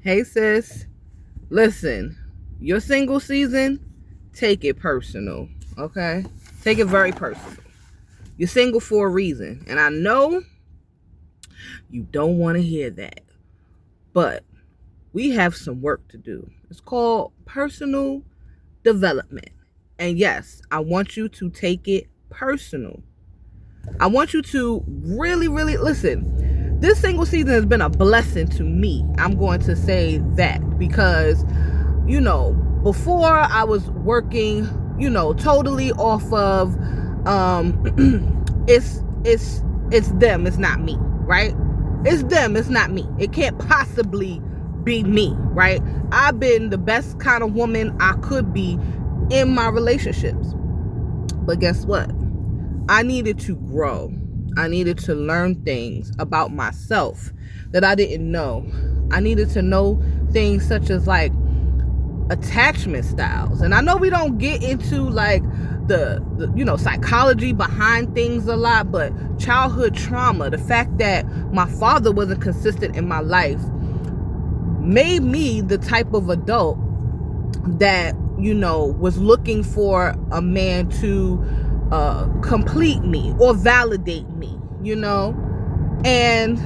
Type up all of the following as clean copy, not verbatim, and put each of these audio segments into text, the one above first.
Hey sis, listen, your single season, take it personal, okay? Take it very personal. You're single for a reason, and I know you don't want to hear that, but we have some work to do. It's called personal development. And yes, I want you to take it personal. I want you to really, really listen. This single season has been a blessing to me. I'm going to say that because before I was working, totally off of it's them, it's not me, right? It's them, it's not me. It can't possibly be me, right? I've been the best kind of woman I could be in my relationships. But guess what? I needed to grow. I needed to learn things about myself that I didn't know. I needed to know things such as like attachment styles. And I know we don't get into like the psychology behind things a lot, but childhood trauma, the fact that my father wasn't consistent in my life made me the type of adult that was looking for a man to complete me or validate me, and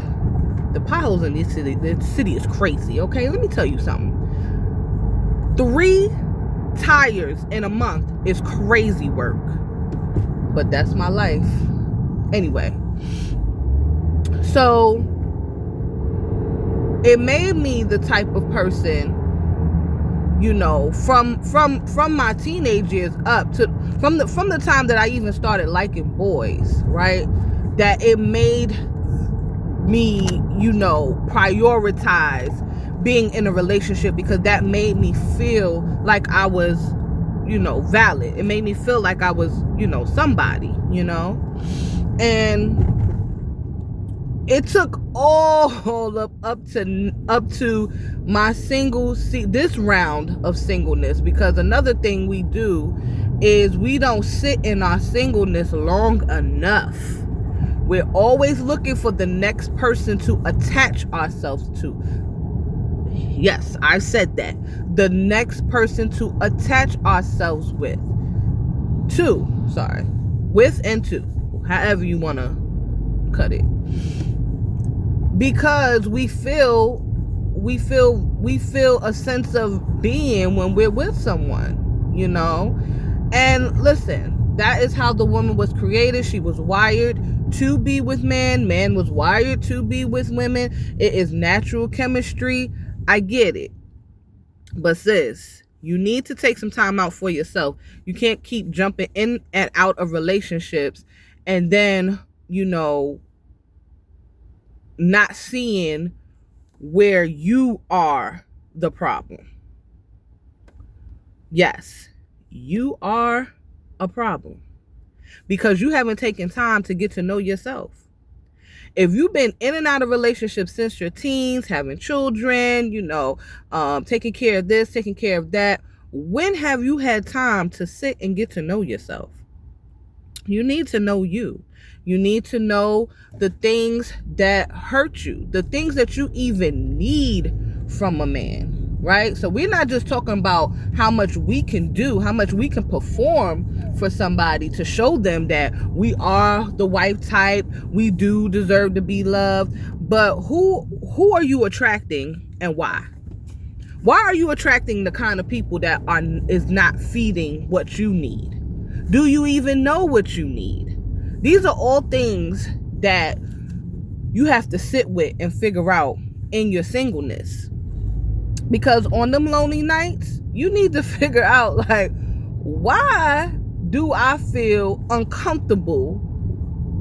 the potholes in this city is crazy. Okay, let me tell you something. 3 tires in a month is crazy work, but that's my life anyway. So it made me the type of person, from my teenage years up to from the time that I even started liking boys, right? That it made me, prioritize being in a relationship, because that made me feel like I was, valid. It made me feel like I was, somebody, and it took all up to my this round of singleness, because another thing we do is we don't sit in our singleness long enough. We're always looking for the next person to attach ourselves to. Yes, I said that. The next person to attach ourselves with. With and to. However you want to cut it. Because we feel a sense of being when we're with someone, And listen, that is how the woman was created. She was wired to be with man. Man was wired to be with women. It is natural chemistry. I get it. But sis, you need to take some time out for yourself. You can't keep jumping in and out of relationships and then, not seeing where you are the problem. Yes, you are a problem because you haven't taken time to get to know yourself. If you've been in and out of relationships since your teens, having children, taking care of this, taking care of that, when have you had time to sit and get to know yourself? You need to know you. You need to know the things that hurt you, the things that you even need from a man, right? So we're not just talking about how much we can do, how much we can perform for somebody to show them that we are the wife type, we do deserve to be loved, but who are you attracting and why? Why are you attracting the kind of people that is not feeding what you need? Do you even know what you need? These are all things that you have to sit with and figure out in your singleness. Because on them lonely nights, you need to figure out, like, why do I feel uncomfortable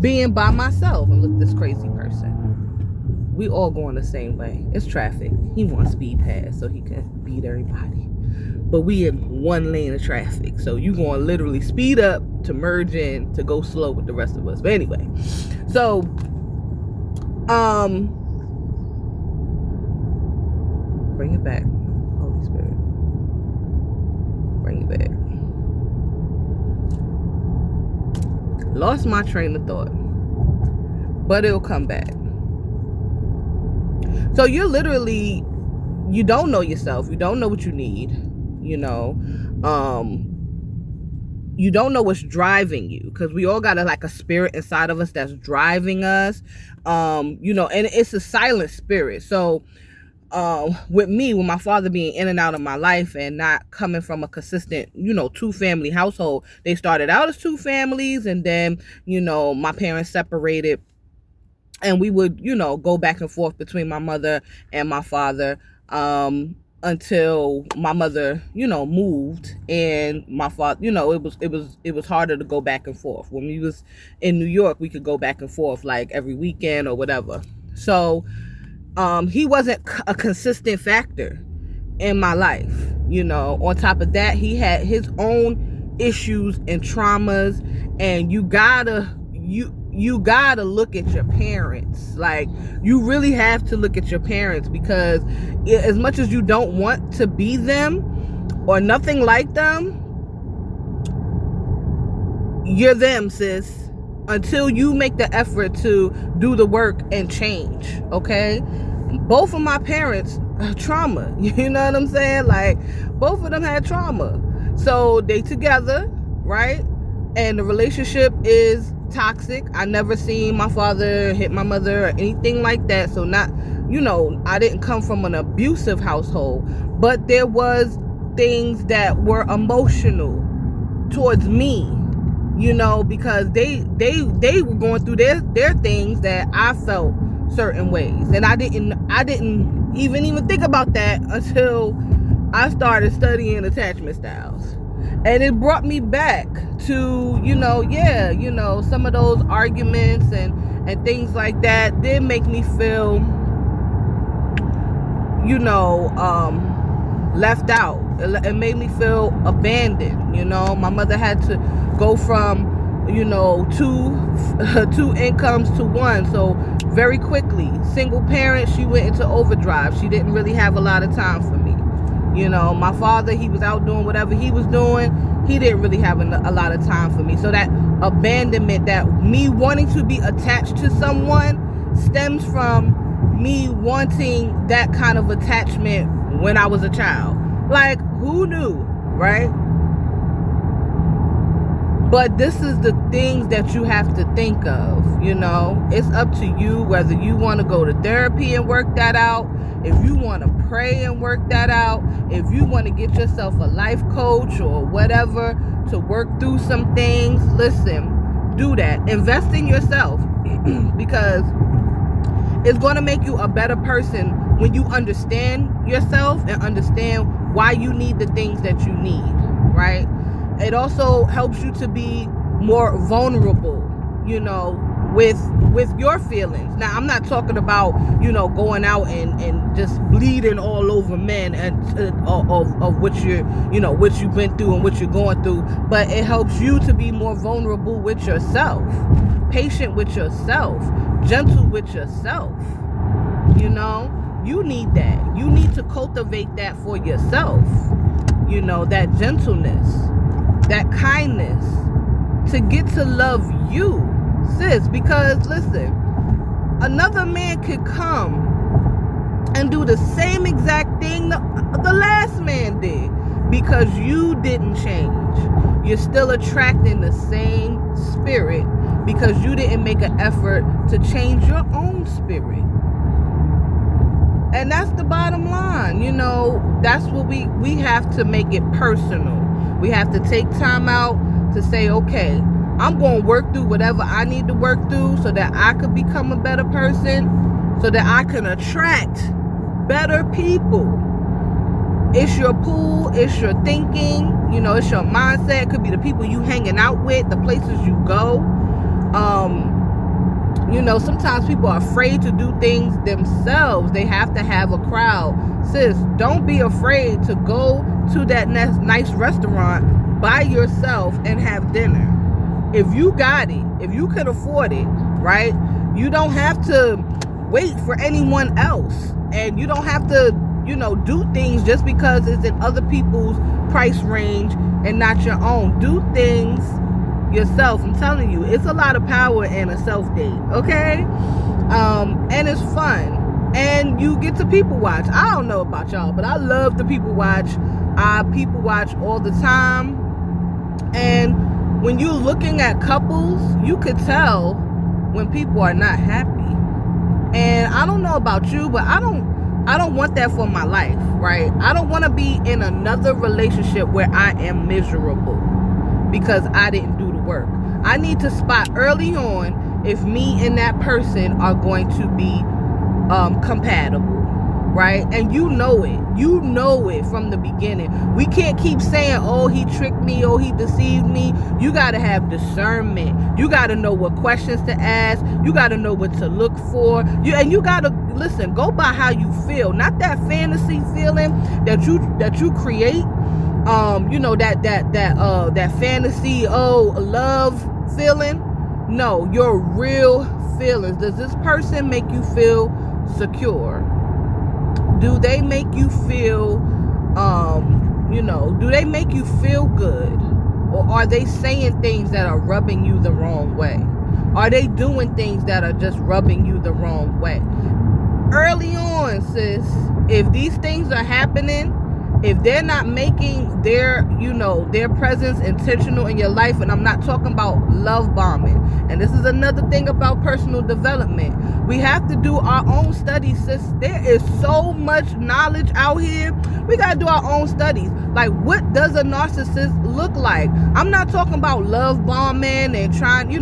being by myself? And look, this crazy person. We all going the same way. It's traffic. He wants speed pass so he can beat everybody. But we in one lane of traffic. So you going to literally speed up to merge in to go slow with the rest of us. But anyway. So, bring it back. Holy Spirit. Bring it back. Lost my train of thought. But it'll come back. So you're literally you don't know yourself. You don't know what you need. You know, you don't know what's driving you, because we all got a spirit inside of us that's driving us. You know, and it's a silent spirit. So with my father being in and out of my life and not coming from a consistent, you know, 2-family household. They started out as 2 families, and then, you know, my parents separated, and we would, you know, go back and forth between my mother and my father, until my mother, you know, moved, and my father, you know, it was harder to go back and forth. When we was in New York, we could go back and forth like every weekend or whatever. So he wasn't a consistent factor in my life. You know, on top of that, he had his own issues and traumas, and you gotta look at your parents. Like, you really have to look at your parents, because as much as you don't want to be them or nothing like them, you're them, sis, until you make the effort to do the work and change. Okay? Both of my parents trauma. You know what I'm saying? Like, both of them had trauma. So they together, right? And the relationship is toxic. I never seen my father hit my mother or anything like that. So not, you know, I didn't come from an abusive household, but there was things that were emotional towards me, you know, because they were going through their things that I felt certain ways, and I didn't even think about that until I started studying attachment styles. And it brought me back to, you know, yeah, you know, some of those arguments and things like that did make me feel, you know, left out. It made me feel abandoned. You know, my mother had to go from, you know, two incomes to one. So very quickly, single parent, she went into overdrive. She didn't really have a lot of time for me. You know, my father, he was out doing whatever he was doing. He didn't really have a lot of time for me. So that abandonment, that me wanting to be attached to someone, stems from me wanting that kind of attachment when I was a child. Like, who knew, right? But this is the things that you have to think of, you know. It's up to you whether you want to go to therapy and work that out, if you want to pray and work that out, if you want to get yourself a life coach or whatever to work through some things. Listen, do that. Invest in yourself because it's going to make you a better person when you understand yourself and understand why you need the things that you need, right? It also helps you to be more vulnerable, you know, with your feelings. Now, I'm not talking about, you know, going out and just bleeding all over men and of what what you've been through and what you're going through, but it helps you to be more vulnerable with yourself, patient with yourself, gentle with yourself. You know, you need that. You need to cultivate that for yourself. You know, that gentleness, that kindness, to get to love you, sis. Because listen, another man could come and do the same exact thing the last man did, because you didn't change. You're still attracting the same spirit because you didn't make an effort to change your own spirit. And that's the bottom line. You know, that's what we have to make it personal. We have to take time out to say, okay, I'm going to work through whatever I need to work through so that I could become a better person, so that I can attract better people. It's your pool, it's your thinking, you know, it's your mindset. It could be the people you hanging out with, the places you go. You know, sometimes people are afraid to do things themselves. They have to have a crowd. Sis, don't be afraid to go to that nice restaurant by yourself and have dinner. If you got it, if you can afford it, right? You don't have to wait for anyone else. And you don't have to, you know, do things just because it's in other people's price range and not your own. Do things yourself. I'm telling you, it's a lot of power in a self date, okay? And it's fun. and you get to people watch. I don't know about y'all, but I love to people watch. I people watch all the time. And when you're looking at couples, you could tell when people are not happy. And I don't know about you, but I don't want that for my life, right? I don't want to be in another relationship where I am miserable because I didn't do the work. I need to spot early on if me and that person are going to be compatible, right? And you know it from the beginning. We can't keep saying, oh, he tricked me, oh, he deceived me. You got to have discernment. You got to know what questions to ask. You got to know what to look for. And you got to listen, go by how you feel, not that fantasy feeling that you create. That fantasy, love feeling. No, your real feelings. Does this person make you feel secure? Do they make you feel, do they make you feel good? Or are they saying things that are rubbing you the wrong way? Are they doing things that are just rubbing you the wrong way? Early on, sis, if these things are happening, if they're not making their presence intentional in your life, and I'm not talking about love bombing, and this is another thing about personal development. We have to do our own studies, sis. There is so much knowledge out here. We got to do our own studies. Like, what does a narcissist look like? I'm not talking about love bombing and trying to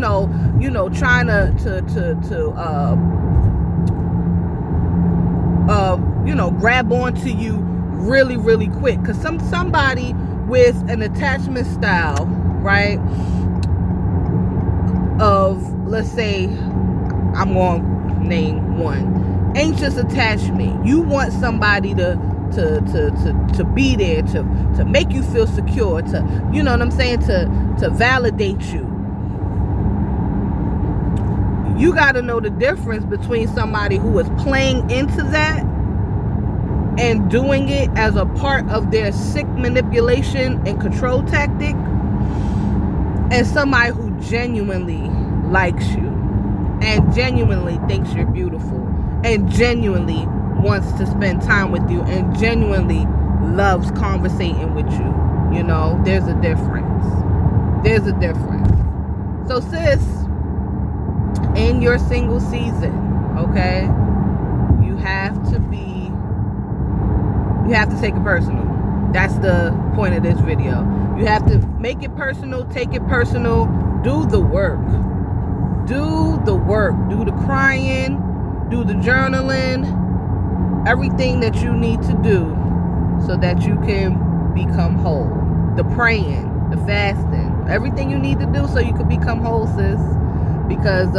grab onto you really, really quick. Because somebody with an attachment style, right, of, let's say, I'm going to name one, anxious attachment. You want somebody to be there, to make you feel secure, to, you know what I'm saying, to validate you. You got to know the difference between somebody who is playing into that and doing it as a part of their sick manipulation and control tactic, and somebody who genuinely likes you and genuinely thinks you're beautiful and genuinely wants to spend time with you and genuinely loves conversating with you. You know, there's a difference. There's a difference. So, sis, in your single season, okay, you have to take it personal. That's the point of this video. You have to make it personal, take it personal, do the work. Do the work. Do the crying, do the journaling, everything that you need to do so that you can become whole. The praying, the fasting, everything you need to do so you can become whole, sis. Because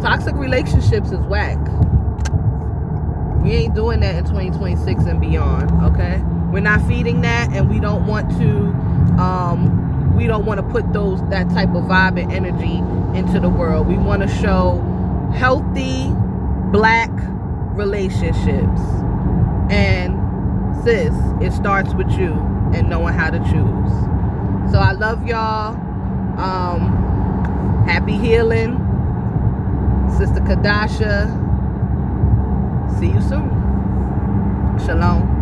toxic relationships is whack. We ain't doing that in 2026 and beyond, okay? We're not feeding that, and we don't want to put that type of vibe and energy into the world. We want to show healthy black relationships. And sis, it starts with you and knowing how to choose. So I love y'all. Happy healing. Sister Kadasha. See you soon. Shalom.